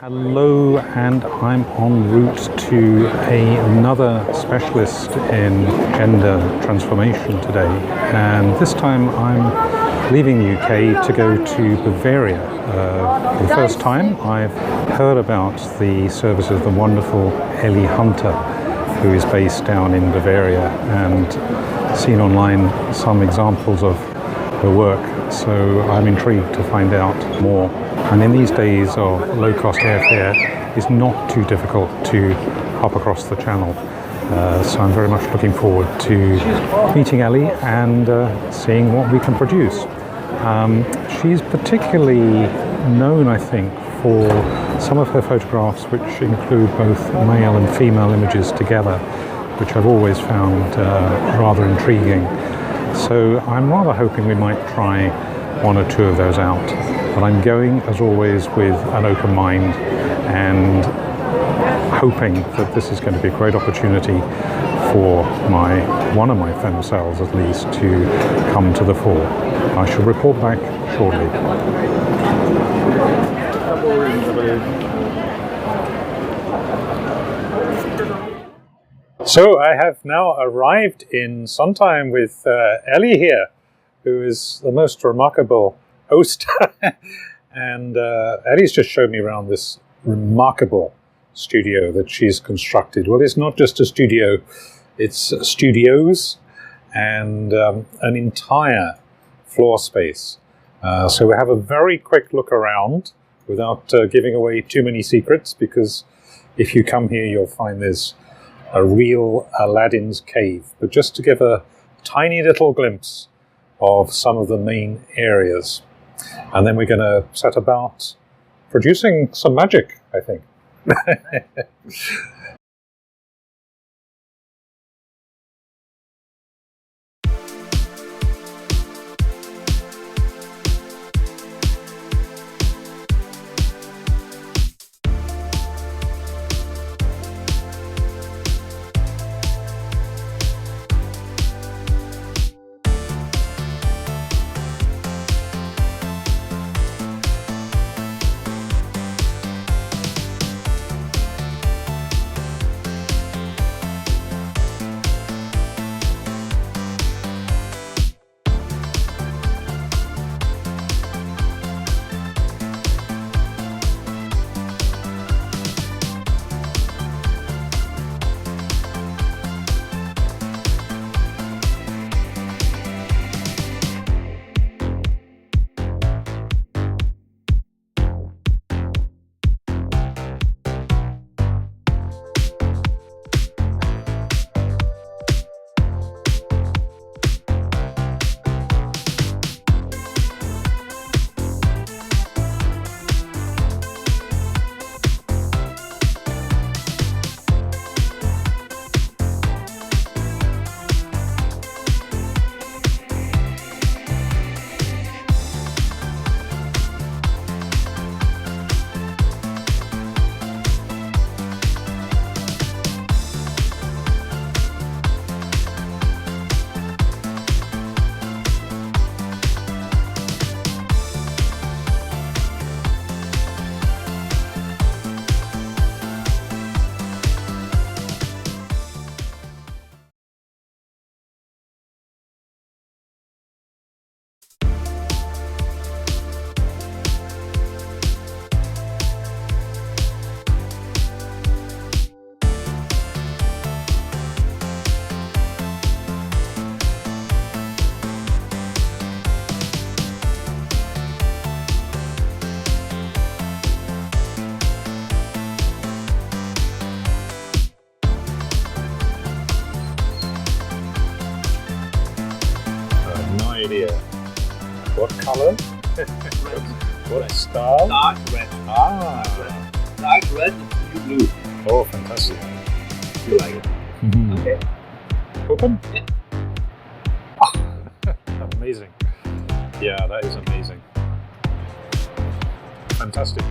Hello, and I'm en route to another specialist in gender transformation today, and this time I'm leaving the UK to go to Bavaria. For the first time I've heard about the services of the wonderful Elli Hunter, who is based down in Bavaria, and seen online some examples of her work, so I'm intrigued to find out more. And in these days of low-cost airfare, it's not too difficult to hop across the channel. So I'm very much looking forward to meeting Elli and seeing what we can produce. She's particularly known, I think, for some of her photographs which include both male and female images together, which I've always found rather intriguing. So I'm rather hoping we might try one or two of those out. But I'm going, as always, with an open mind and hoping that this is going to be a great opportunity for one of my femme cells, at least, to come to the fore. I shall report back shortly. So I have now arrived in Sondheim with Elli here, who is the most remarkable host. And Elli's just showed me around this remarkable studio that she's constructed. Well, it's not just a studio, it's studios and an entire floor space. So we have a very quick look around without giving away too many secrets, because if you come here you'll find there's a real Aladdin's cave. But just to give a tiny little glimpse of some of the main areas. And then we're going to set about producing some magic, I think. Idea. What color? What style? Dark red. Dark red and blue. Oh, fantastic. You like it? Mm-hmm. Okay. Open? Yeah. Oh, amazing. Yeah, that is amazing. Fantastic.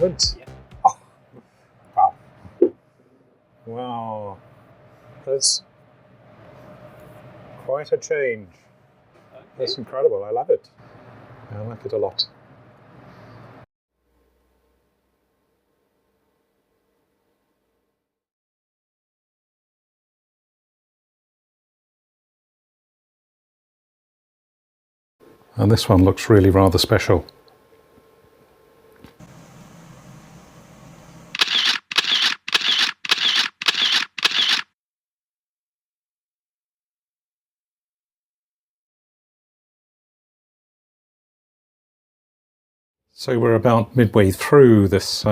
moment? Yeah. Oh, wow. Wow. That's quite a change. Okay. That's incredible. I love it. I like it a lot. And this one looks really rather special. So we're about midway through this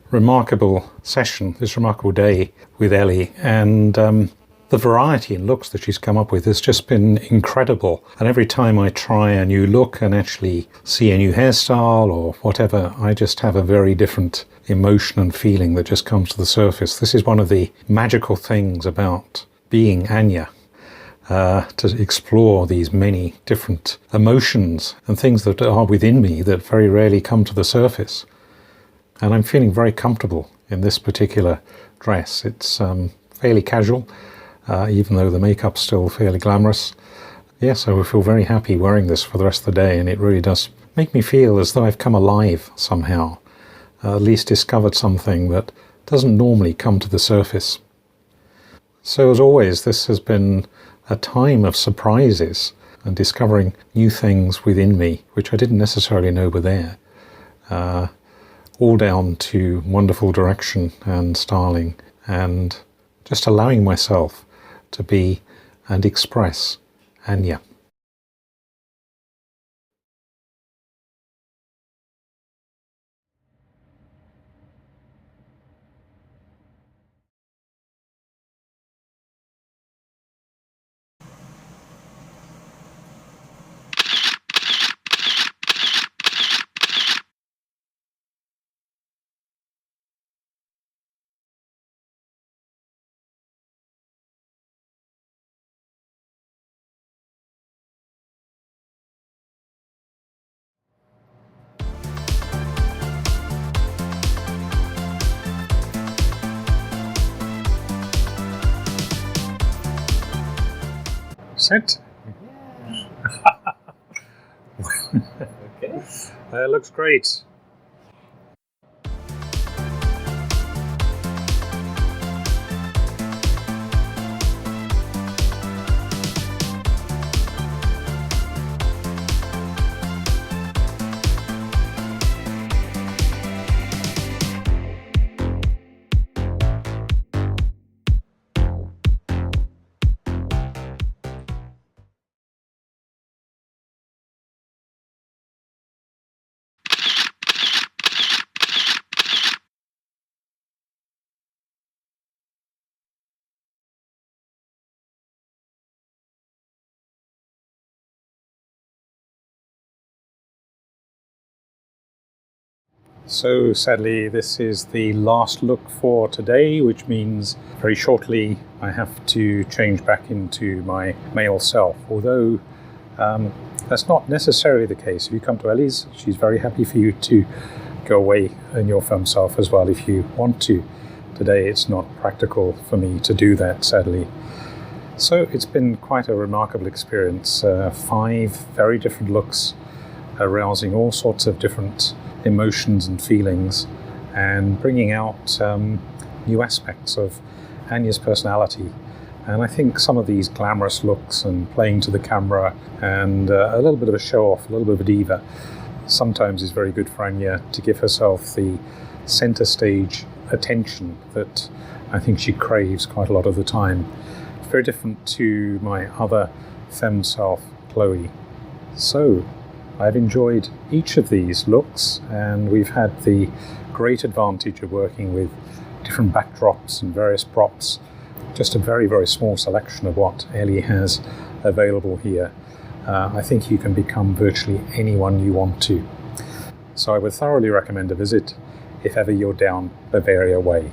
remarkable session, this remarkable day with Elli, and the variety in looks that she's come up with has just been incredible. And every time I try a new look and actually see a new hairstyle or whatever, I just have a very different emotion and feeling that just comes to the surface. This is one of the magical things about being Anya. To explore these many different emotions and things that are within me that very rarely come to the surface. And I'm feeling very comfortable in this particular dress. It's fairly casual, even though the makeup's still fairly glamorous. Yes, I will feel very happy wearing this for the rest of the day, and it really does make me feel as though I've come alive somehow, at least discovered something that doesn't normally come to the surface. So as always, this has been a time of surprises and discovering new things within me, which I didn't necessarily know were there. All down to wonderful direction and styling and just allowing myself to be and express Anya. Set. Okay. That looks great. So sadly, this is the last look for today, which means very shortly I have to change back into my male self. Although that's not necessarily the case. If you come to Elli's, she's very happy for you to go away in your femme self as well if you want to. Today it's not practical for me to do that, sadly. So it's been quite a remarkable experience. 5 very different looks, arousing all sorts of different emotions and feelings, and bringing out new aspects of Anya's personality. And I think some of these glamorous looks and playing to the camera and a little bit of a show-off, a little bit of a diva, sometimes is very good for Anya to give herself the center stage attention that I think she craves quite a lot of the time. Very different to my other femme self, Chloe. So I've enjoyed each of these looks, and we've had the great advantage of working with different backdrops and various props. Just a very, very small selection of what Elli has available here. I think you can become virtually anyone you want to. So I would thoroughly recommend a visit if ever you're down Bavaria way.